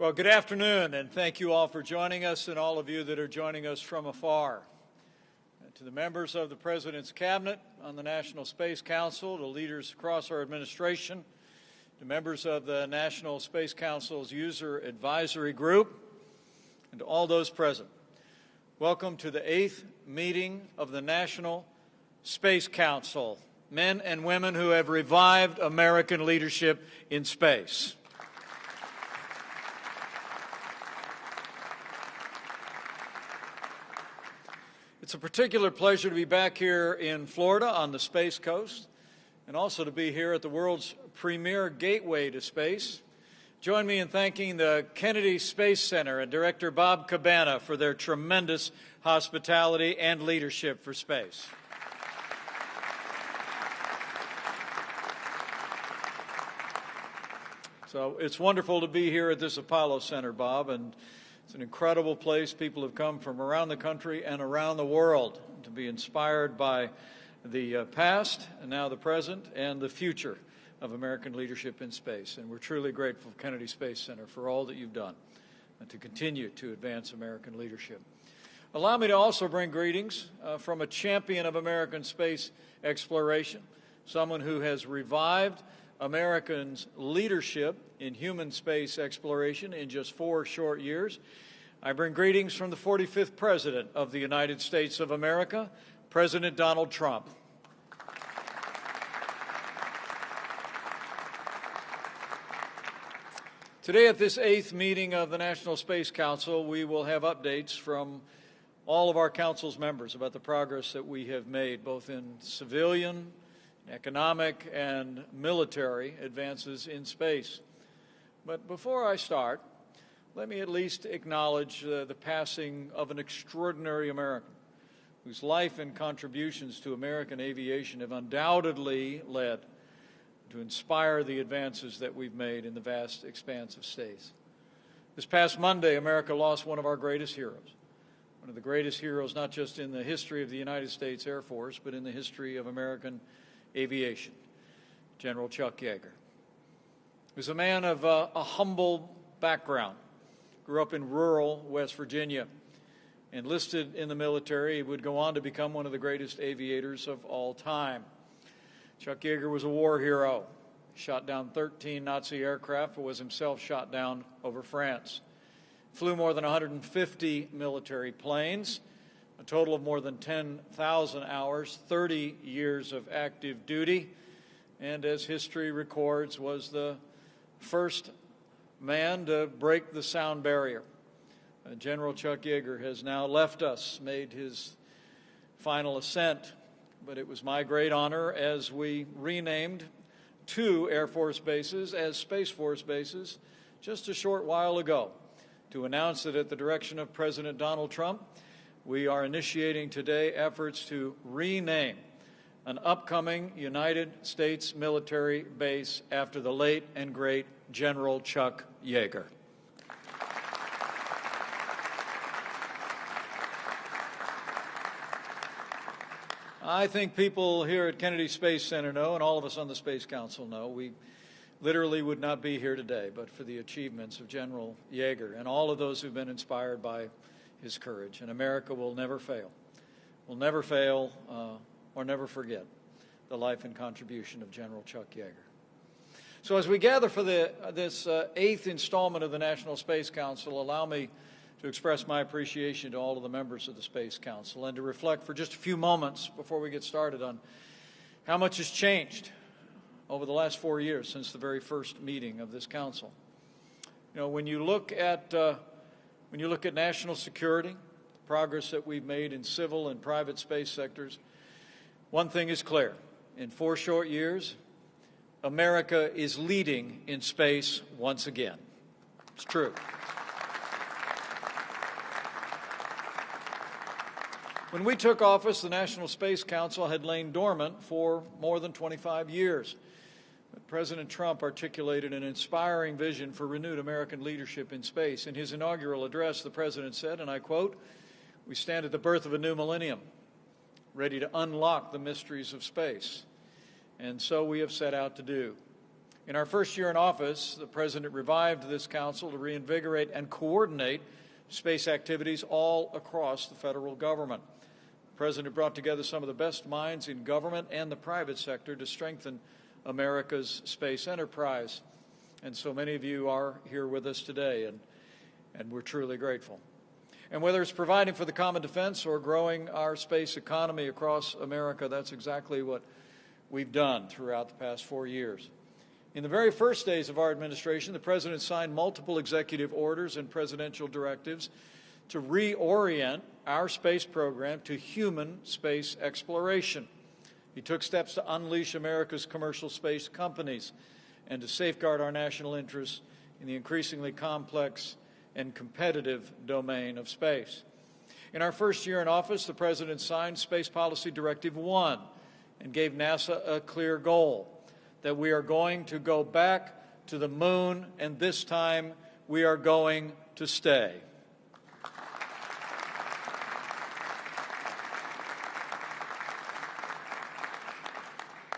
Well, good afternoon, and thank you all for joining us, and all of you that are joining us from afar. And to the members of the President's Cabinet, on the National Space Council, to leaders across our administration, to members of the National Space Council's User Advisory Group, and to all those present, welcome to the 8th meeting of the National Space Council, men and women who have revived American leadership in space. It's a particular pleasure to be back here in Florida on the Space Coast, and also to be here at the world's premier gateway to space. Join me in thanking the Kennedy Space Center and Director Bob Cabana for their tremendous hospitality and leadership for space. So it's wonderful to be here at this Apollo Center, Bob, and it's an incredible place. People have come from around the country and around the world to be inspired by the past, and now the present, and the future of American leadership in space. And we're truly grateful, Kennedy Space Center, for all that you've done and to continue to advance American leadership. Allow me to also bring greetings from a champion of American space exploration, someone who has revived Americans' leadership in human space exploration in just 4 short years. I bring greetings from the 45th President of the United States of America, President Donald Trump. Today at this 8th meeting of the National Space Council, we will have updates from all of our council's members about the progress that we have made, both in civilian, economic, and military advances in space. But before I start, let me at least acknowledge the passing of an extraordinary American whose life and contributions to American aviation have undoubtedly led to inspire the advances that we've made in the vast expanse of space. This past Monday, America lost one of our greatest heroes, one of the greatest heroes not just in the history of the United States Air Force, but in the history of American aviation, General Chuck Yeager. He was a man of a humble background, grew up in rural West Virginia, enlisted in the military. He would go on to become one of the greatest aviators of all time. Chuck Yeager was a war hero. He shot down 13 Nazi aircraft, but was himself shot down over France. Flew more than 150 military planes, a total of more than 10,000 hours, 30 years of active duty, and as history records, was the first man to break the sound barrier. General Chuck Yeager has now left us, made his final ascent, but it was my great honor as we renamed 2 Air Force bases as Space Force bases just a short while ago to announce that at the direction of President Donald Trump, we are initiating today efforts to rename an upcoming United States military base after the late and great General Chuck Yeager. I think people here at Kennedy Space Center know, and all of us on the Space Council know, we literally would not be here today but for the achievements of General Yeager and all of those who've been inspired by his courage. And America will never fail, or never forget the life and contribution of General Chuck Yeager. So as we gather for this 8th installment of the National Space Council, allow me to express my appreciation to all of the members of the Space Council and to reflect for just a few moments before we get started on how much has changed over the last 4 years since the very first meeting of this council. You know, when you look at national security, the progress that we've made in civil and private space sectors, one thing is clear. In 4 short years, America is leading in space once again. It's true. When we took office, the National Space Council had lain dormant for more than 25 years. But President Trump articulated an inspiring vision for renewed American leadership in space. In his inaugural address, the President said, and I quote, "We stand at the birth of a new millennium, ready to unlock the mysteries of space." And so we have set out to do. In our first year in office, the President revived this council to reinvigorate and coordinate space activities all across the federal government. The President brought together some of the best minds in government and the private sector to strengthen America's space enterprise. And so many of you are here with us today, and we're truly grateful. And whether it's providing for the common defense or growing our space economy across America, that's exactly what we've done throughout the past 4 years. In the very first days of our administration, the President signed multiple executive orders and presidential directives to reorient our space program to human space exploration. He took steps to unleash America's commercial space companies and to safeguard our national interests in the increasingly complex and competitive domain of space. In our first year in office, the President signed Space Policy Directive 1 and gave NASA a clear goal, that we are going to go back to the moon, and this time we are going to stay.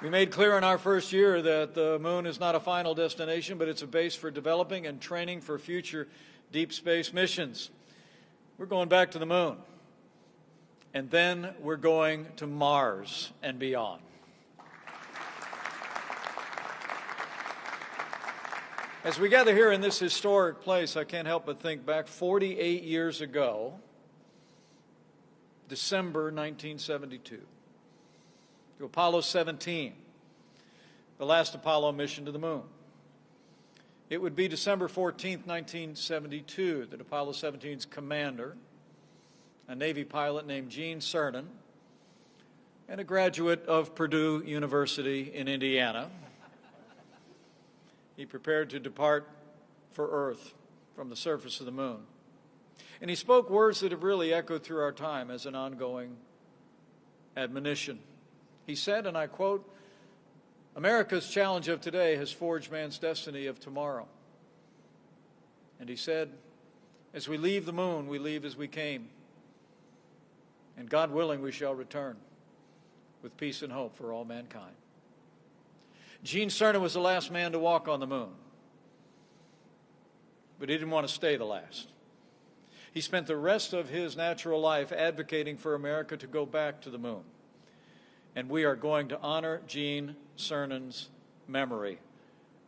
We made clear in our first year that the moon is not a final destination, but it's a base for developing and training for future deep space missions. We're going back to the moon, and then we're going to Mars and beyond. As we gather here in this historic place, I can't help but think back 48 years ago, December 1972, to Apollo 17, the last Apollo mission to the moon. It would be December 14, 1972, that Apollo 17's commander, a Navy pilot named Cernan, and a graduate of Purdue University in Indiana, he prepared to depart for Earth from the surface of the moon. And he spoke words that have really echoed through our time as an ongoing admonition. He said, and I quote, "America's challenge of today has forged man's destiny of tomorrow." And he said, "As we leave the moon, we leave as we came. And God willing, we shall return with peace and hope for all mankind." Cernan was the last man to walk on the moon, but he didn't want to stay the last. He spent the rest of his natural life advocating for America to go back to the moon. And we are going to honor Cernan's memory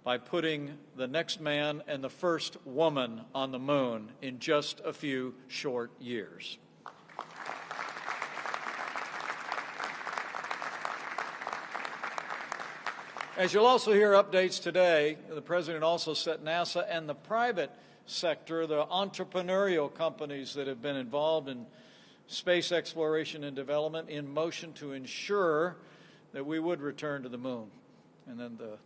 by putting the next man and the first woman on the moon in just a few short years. As you'll also hear updates today, the President also set NASA and the private sector, the entrepreneurial companies that have been involved in space exploration and development, in motion to ensure that we would return to the moon. And then the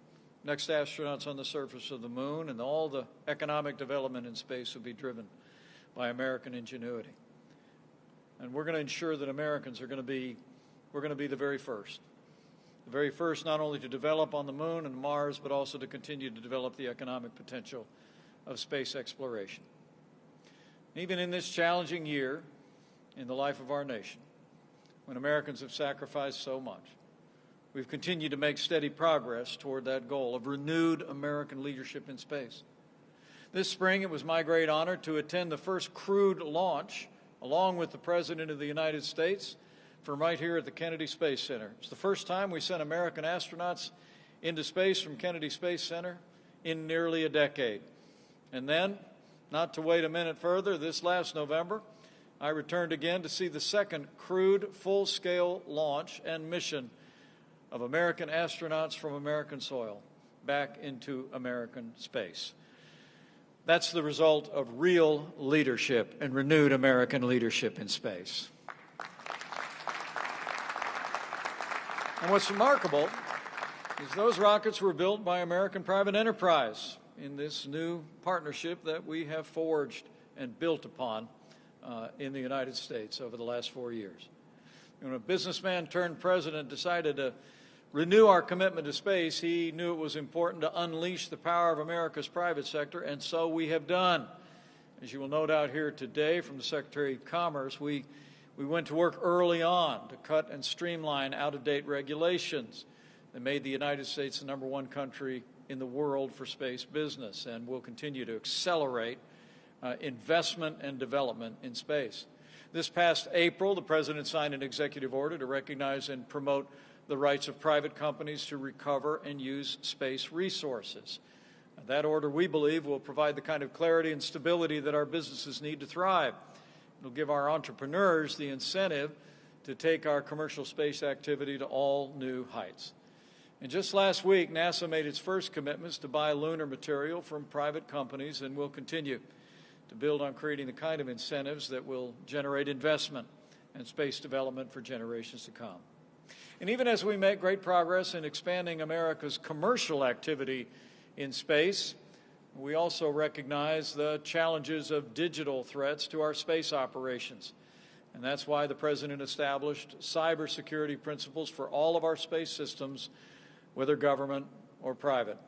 next astronauts on the surface of the moon, and all the economic development in space will be driven by American ingenuity. And we're going to ensure that Americans are going to be the very first. The very first not only to develop on the moon and Mars, but also to continue to develop the economic potential of space exploration. Even in this challenging year in the life of our nation, when Americans have sacrificed so much, we've continued to make steady progress toward that goal of renewed American leadership in space. This spring, it was my great honor to attend the first crewed launch, along with the President of the United States, from right here at the Kennedy Space Center. It's the first time we sent American astronauts into space from Kennedy Space Center in nearly a decade. And then, not to wait a minute further, this last November, I returned again to see the second crewed full-scale launch and mission of American astronauts from American soil back into American space. That's the result of real leadership and renewed American leadership in space. And what's remarkable is those rockets were built by American private enterprise in this new partnership that we have forged and built upon in the United States over the last 4 years. When a businessman turned president decided to renew our commitment to space, he knew it was important to unleash the power of America's private sector, and so we have done. As you will note out here today from the Secretary of Commerce, we went to work early on to cut and streamline out-of-date regulations that made the United States the #1 country in the world for space business, and will continue to accelerate investment and development in space. This past April, the President signed an executive order to recognize and promote the rights of private companies to recover and use space resources. That order, we believe, will provide the kind of clarity and stability that our businesses need to thrive. It will give our entrepreneurs the incentive to take our commercial space activity to all new heights. And just last week, NASA made its first commitments to buy lunar material from private companies and will continue to build on creating the kind of incentives that will generate investment and space development for generations to come. And even as we make great progress in expanding America's commercial activity in space, we also recognize the challenges of digital threats to our space operations. And that's why the President established cybersecurity principles for all of our space systems, whether government or private.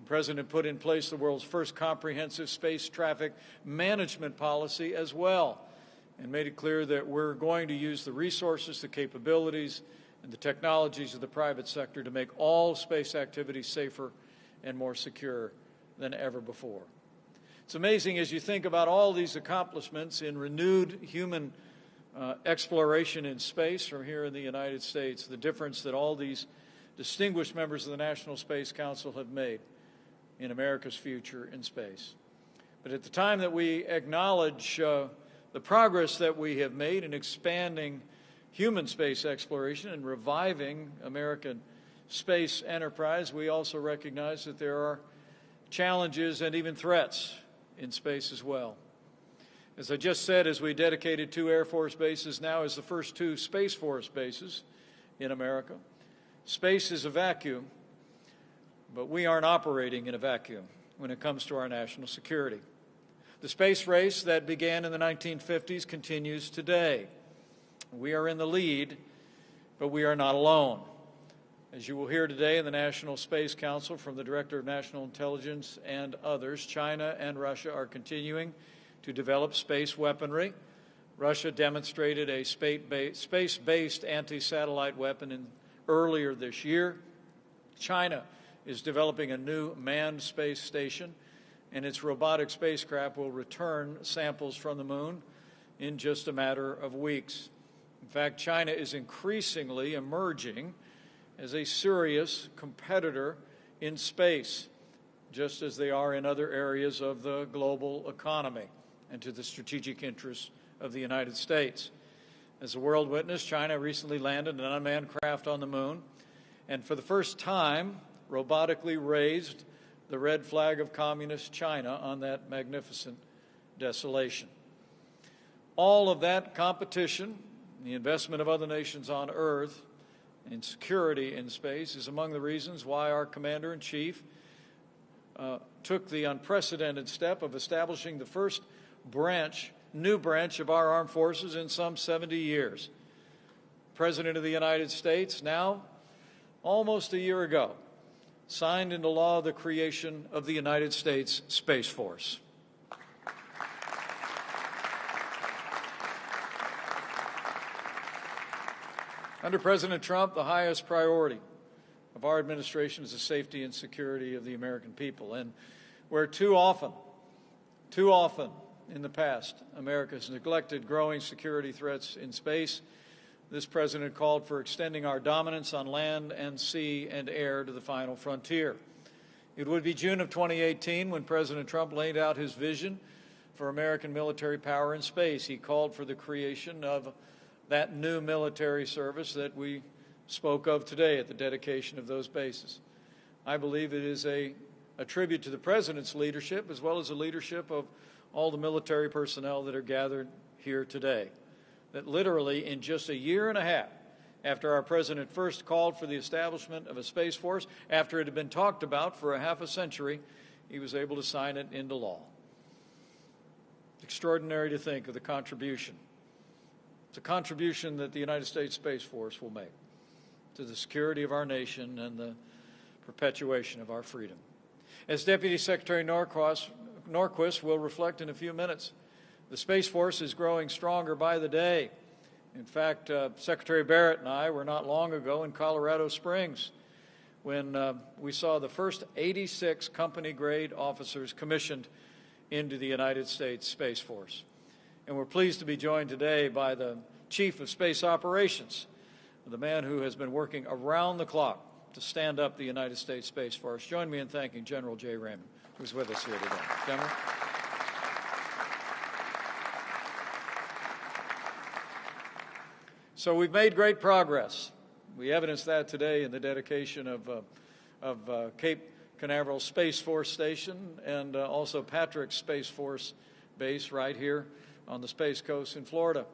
The President put in place the world's first comprehensive space traffic management policy as well, and made it clear that we're going to use the resources, the capabilities, and the technologies of the private sector to make all space activities safer and more secure than ever before. It's amazing as you think about all these accomplishments in renewed human exploration in space from here in the United States, the difference that all these distinguished members of the National Space Council have made in America's future in space. But at the time that we acknowledge the progress that we have made in expanding human space exploration and reviving American space enterprise, we also recognize that there are challenges and even threats in space as well. As I just said, as we dedicated 2 Air Force bases now as the first 2 Space Force bases in America, space is a vacuum, but we aren't operating in a vacuum when it comes to our national security. The space race that began in the 1950s continues today. We are in the lead, but we are not alone. As you will hear today in the National Space Council from the Director of National Intelligence and others, China and Russia are continuing to develop space weaponry. Russia demonstrated a space-based anti-satellite weapon earlier this year. China is developing a new manned space station, and its robotic spacecraft will return samples from the moon in just a matter of weeks. In fact, China is increasingly emerging as a serious competitor in space, just as they are in other areas of the global economy and to the strategic interests of the United States. As the world witnessed, China recently landed an unmanned craft on the moon, and for the first time, robotically raised the red flag of communist China on that magnificent desolation. All of that competition, the investment of other nations on Earth, and security in space is among the reasons why our Commander-in-Chief took the unprecedented step of establishing the first new branch of our armed forces in some 70 years. President of the United States, now almost a year ago, signed into law the creation of the United States Space Force. Under President Trump, the highest priority of our administration is the safety and security of the American people. And where too often in the past, America has neglected growing security threats in space, this president called for extending our dominance on land and sea and air to the final frontier. It would be June of 2018 when President Trump laid out his vision for American military power in space. He called for the creation of that new military service that we spoke of today at the dedication of those bases. I believe it is a tribute to the President's leadership as well as the leadership of all the military personnel that are gathered here today, that literally in just a year and a half after our President first called for the establishment of a Space Force, after it had been talked about for a half a century, he was able to sign it into law. It's extraordinary to think of the contribution. It's a contribution that the United States Space Force will make to the security of our nation and the perpetuation of our freedom. As Deputy Secretary Norquist will reflect in a few minutes, the Space Force is growing stronger by the day. In fact, Secretary Barrett and I were not long ago in Colorado Springs, when we saw the first 86 company-grade officers commissioned into the United States Space Force. And we're pleased to be joined today by the Chief of Space Operations, the man who has been working around the clock to stand up the United States Space Force. Join me in thanking General J. Raymond, who's with us here today. General. So we've made great progress. We evidenced that today in the dedication of Cape Canaveral Space Force Station and also Patrick's Space Force Base right here on the Space Coast in Florida.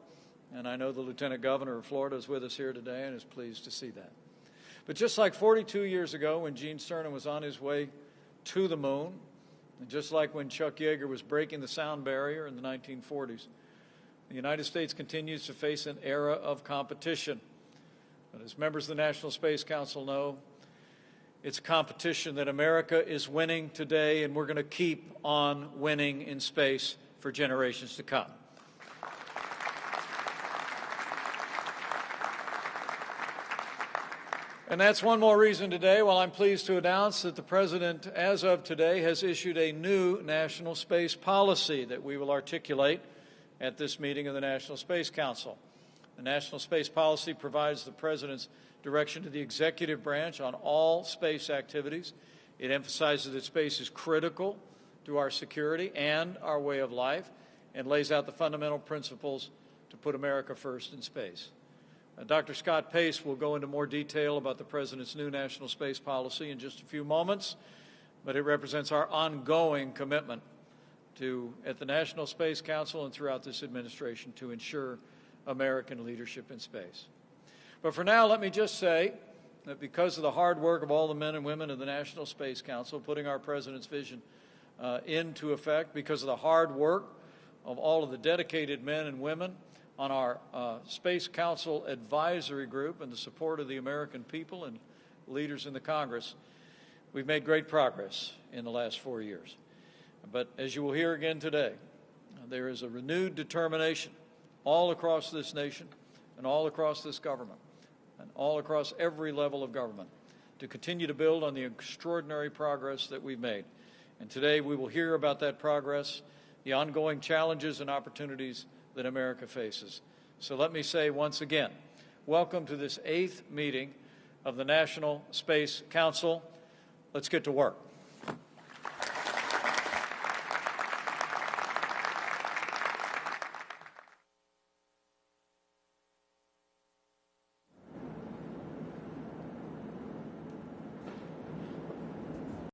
And I know the Lieutenant Governor of Florida is with us here today and is pleased to see that. But just like 42 years ago when Gene Cernan was on his way to the moon, and just like when Chuck Yeager was breaking the sound barrier in the 1940s, the United States continues to face an era of competition. But as members of the National Space Council know, it's a competition that America is winning today, and we're going to keep on winning in space for generations to come. And that's one more reason today, while I'm pleased to announce that the President, as of today, has issued a new national space policy that we will articulate at this meeting of the National Space Council. The National Space Policy provides the President's direction to the executive branch on all space activities. It emphasizes that space is critical to our security and our way of life, and lays out the fundamental principles to put America first in space. Dr. Scott Pace will go into more detail about the President's new national space policy in just a few moments, but it represents our ongoing commitment at the National Space Council and throughout this administration to ensure American leadership in space. But for now, let me just say that because of the hard work of all the men and women of the National Space Council putting our President's vision into effect, because of the hard work of all of the dedicated men and women on our Space Council Advisory Group and the support of the American people and leaders in the Congress, we've made great progress in the last 4 years. But as you will hear again today, there is a renewed determination all across this nation and all across this government and all across every level of government to continue to build on the extraordinary progress that we've made. And today we will hear about that progress, the ongoing challenges and opportunities that America faces. So let me say once again, welcome to this 8th meeting of the National Space Council. Let's get to work.